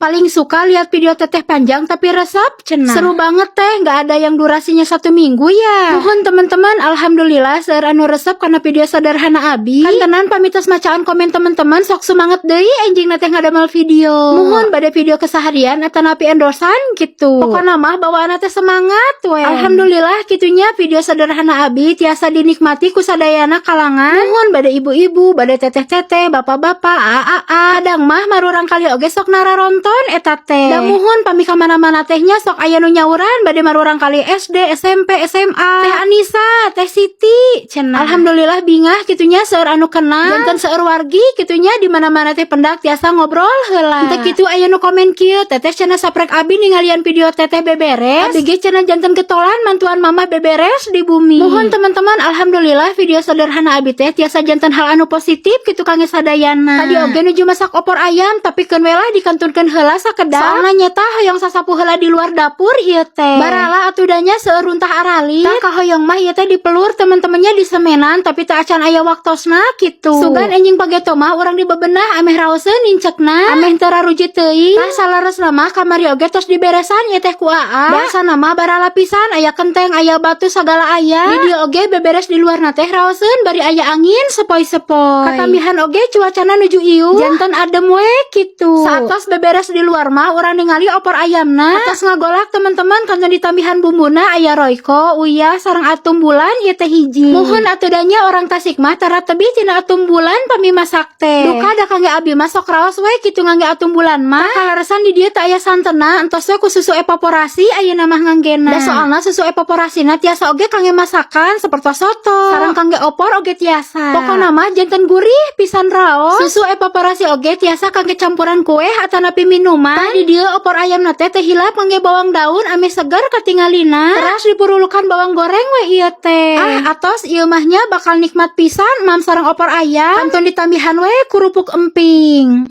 Paling suka lihat video teteh panjang tapi resep cenah. Seru banget teh, nggak ada yang durasinya 1 minggu ya. Mohon teman-teman, alhamdulillah seueur anu resep karena video sederhana abi. Kantenan pamitos macaan komen teman-teman sok semangat deui anjing teh ngadamel video. Mohon bade video keseharian atau napi endorsan gitu. Pokokna mah bawaana teh semangat we. Alhamdulillah kitunya video sederhana abi tiasa dinikmati ku sadayana kalangan. Mohon bade ibu-ibu, bade teteh-teteh, bapak-bapak, aa, kadang mah marurang kali oge sok nararonton eta teh. Da muhun pami ka mana-mana tehnya sok aya nu nyauran bade marurang kali SD, SMP, SMA. Teh Anissa, Teh Siti cenah. Alhamdulillah bingah kitunya seueur anu kenal. Janten seueur wargi kitunya di mana-mana teh pendak tiasa ngobrol heula. Teh kitu aya nu komen kieu, teteh cenah saprek abi ningalian video teteh beberes. Abi ge cenah janten getolan mantuan mamah beberes di bumi. Mohon teman-teman, alhamdulillah video sederhana abi teh tiasa janten hal anu positif kitu kangge sadayana. Tadi oge nuju masak opor ayam tapi keun we lah dikantunkeun heula sakedak. Soalna nyata hoyong sasapu heula di luar dapur ieu teh. Barala atudanya seueur runtah arali. Tah kahoyong mah ieu teh dipelur teman-temannya di semenan tapi teu acan aya waktosna kitu. Sugan anjing pageto mah urang dibebenah ameh raoseun nincekna. Ameh teu raruji teuing. Tah salaresna mah kamari oge tos diberesan ieu teh ku aa. Biasana mah barala pisan aya kenteng, aya batu sagala aya. Di dieu oge beberes di luarna teh raoseun bari aya angin sepoi-sepoi. Katambihan oge cuacana nuju ieu. Janten adem we kitu. Saatos beberes di luar mah urang ningali opor ayamna. Atas ngagolak teman-teman kanton ditambihan bumbuna aya royko, uyah sareng atum bulan ieu teh hiji. Mohon atudanya orang Tasik mah tara tebih tina atum bulan pami masak teh. Duka da kangge abi mah sok raos we kitu ngangge atum bulan mah. Kalaresan di dieu teh aya santena entos we ku susu evaporasi ayeuna mah nganggena. Da soalna susu evaporasina tiasa oge kangge masakan sapertos soto. Sareng kangge opor oge tiasa. Pokona mah janten gurih pisan raos. Susu evaporasi oge tiasa kangge campuran kue atanapi minuman. Tah di dieu opor ayamna teh hilap ngangge bawang daun ame seger katingalina. Teras dipurulukan bawang goreng we ieu teh. Atos ieu mahnya bakal nikmat pisan mam sareng opor ayam. Kantun ditambihan we kerupuk emping.